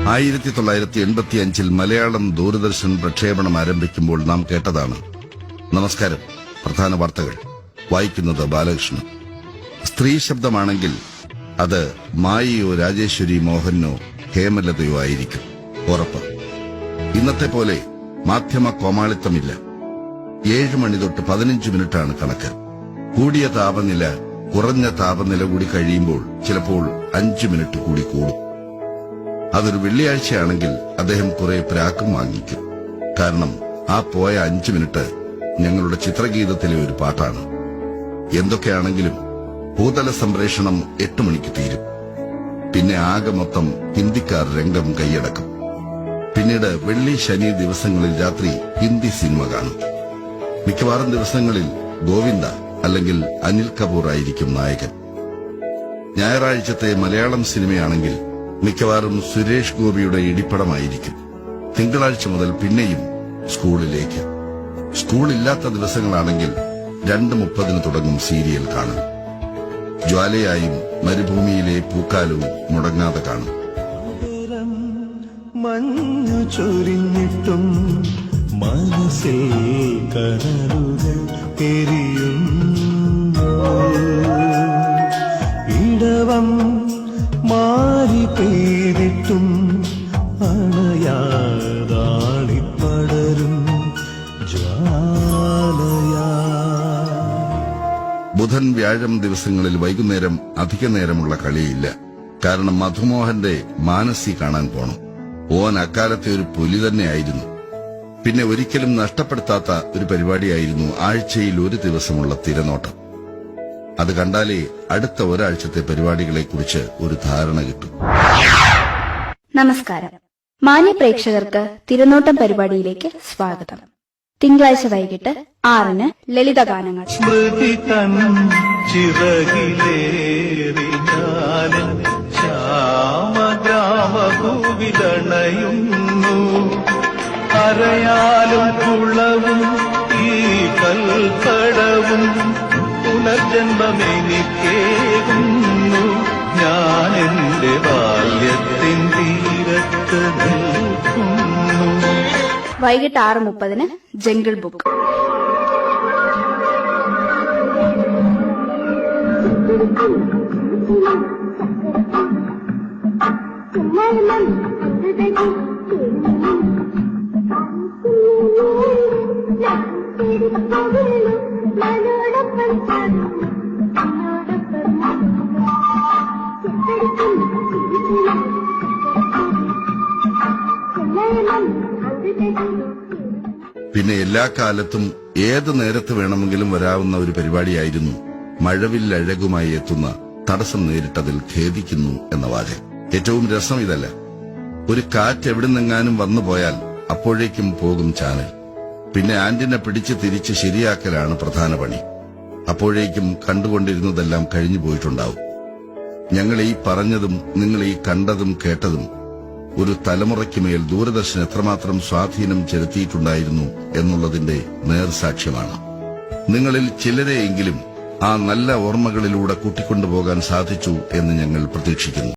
1985 മലയാളം ദൂരദർശൻ പ്രക്ഷേപണം ആരംഭിക്കുമ്പോൾ നാം കേട്ടതാണ്. നമസ്കാരം. പ്രധാന വാർത്തകൾ വായിക്കുന്നത് ബാലകൃഷ്ണൻ. സ്ത്രീ ശബ്ദമാണെങ്കിൽ അത് മായിയോ രാജേശ്വരി മോഹനോ ഹേമലതയോ ആയിരിക്കും, ഉറപ്പ്. ഇന്നത്തെ പോലെ മാധ്യമ കോമാളിത്തമില്ല. 7 മണി തൊട്ട് 15 മിനിറ്റാണ് കണക്ക്. കൂടിയ താപനില കുറഞ്ഞ താപനില കൂടി കഴിയുമ്പോൾ ചിലപ്പോൾ 5 മിനിറ്റ് കൂടി കൂടും. അതൊരു വെള്ളിയാഴ്ചയാണെങ്കിൽ അദ്ദേഹം കുറെ പ്രാക്കും വാങ്ങിക്കും. കാരണം ആ പോയ 5 മിനിറ്റ് ഞങ്ങളുടെ ചിത്രഗീതത്തിലെ ഒരു പാട്ടാണ്. എന്തൊക്കെയാണെങ്കിലും ഭൂതല സംപ്രേഷണം 8 മണിക്ക് തീരും. പിന്നെ ആകെ മൊത്തം ഹിന്ദിക്കാർ രംഗം കൈയടക്കും. പിന്നീട് വെള്ളി ശനി ദിവസങ്ങളിൽ രാത്രി ഹിന്ദി സിനിമ കാണും. മിക്കവാറും ദിവസങ്ങളിൽ ഗോവിന്ദ അല്ലെങ്കിൽ അനിൽ കപൂർ ആയിരിക്കും നായകൻ. ഞായറാഴ്ചത്തെ മലയാളം സിനിമയാണെങ്കിൽ മിക്കവാറും സുരേഷ് ഗോപിയുടെ ഇടിപ്പടമായിരിക്കും. തിങ്കളാഴ്ച മുതൽ പിന്നെയും സ്കൂളിലേക്ക്. സ്കൂളില്ലാത്ത ദിവസങ്ങളാണെങ്കിൽ 2:30 തുടങ്ങും സീരിയൽ കാണും. ജ്വാലയായും മരുഭൂമിയിലെ പൂക്കാലവും മുടങ്ങാതെ കാണും. മഞ്ഞു ചൊരിഞ്ഞിട്ടും മനസ്സിൽ കനലുകൾ എരിയുന്നു. ഇടവം മാറി പെയ്തിട്ടും അണയാതാളിപ്പടരും ജ്വാലയാ. ബുധൻ വ്യാഴം ദിവസങ്ങളിൽ വൈകുന്നേരം അധിക നേരമുള്ള കളിയില്ല. കാരണം മധുമോഹന്റെ മാനസി കാണാൻ പോണം. ഓൻ അക്കാലത്തെ ഒരു പുലി തന്നെയായിരുന്നു. പിന്നെ ഒരിക്കലും നഷ്ടപ്പെടുത്താത്ത ഒരു പരിപാടിയായിരുന്നു ആഴ്ചയിൽ ഒരു ദിവസമുള്ള തിരനോട്ടം. അത് കണ്ടാലേ അടുത്ത ഒരാഴ്ചത്തെ പരിപാടികളെക്കുറിച്ച് ഒരു ധാരണ കിട്ടും. നമസ്കാരം. മാന്യ പ്രേക്ഷകർക്ക് തിരനോട്ടം പരിപാടിയിലേക്ക് സ്വാഗതം. തിങ്കളാഴ്ച വൈകിട്ട് 6-ന് ലളിതഗാനങ്ങൾ. സ്മൃതി തൻ ചിറകിലേറിയാലും ശ്യാമഗ്രാമഭൂവിലണയുന്നു. അരയാലും കുളവും ഈ കൽക്കടവും പുനർജന്മമെനിക്കേകുന്നു. ഞാൻ എന്റെ ബാല്യത്തിൻ തീരത്ത് നിൽക്കുന്നു. വൈകിട്ട് 6:30-ന് ജംഗിൾ ബുക്ക്. പിന്നെ എല്ലാ കാലത്തും ഏത് നേരത്ത് വേണമെങ്കിലും വരാവുന്ന ഒരു പരിപാടിയായിരുന്നു മഴവില്ലഴകുമായി എത്തുന്ന തടസ്സം നേരിട്ടതിൽ ഖേദിക്കുന്നു എന്ന വാചകം. ഏറ്റവും രസം ഇതല്ല. ഒരു കാറ്റ് എവിടുന്നെങ്ങാനും വന്നുപോയാൽ അപ്പോഴേക്കും പോകും ചാനൽ. പിന്നെ ആന്റിനെ പിടിച്ച് തിരിച്ച് ശരിയാക്കലാണ് പ്രധാന പണി. അപ്പോഴേക്കും കണ്ടുകൊണ്ടിരുന്നതെല്ലാം കഴിഞ്ഞു പോയിട്ടുണ്ടാവും. ഞങ്ങൾ ഈ പറഞ്ഞതും നിങ്ങൾ ഈ കണ്ടതും കേട്ടതും ഒരു തലമുറയ്ക്കുമേൽ ദൂരദർശൻ എത്രമാത്രം സ്വാധീനം ചെലുത്തിയിട്ടുണ്ടായിരുന്നു എന്നുള്ളതിന്റെ നേർസാക്ഷ്യമാണ്. നിങ്ങളിൽ ചിലരെയെങ്കിലും ആ നല്ല ഓർമ്മകളിലൂടെ കൂട്ടിക്കൊണ്ടുപോകാൻ സാധിച്ചു എന്ന് ഞങ്ങൾ പ്രതീക്ഷിക്കുന്നു.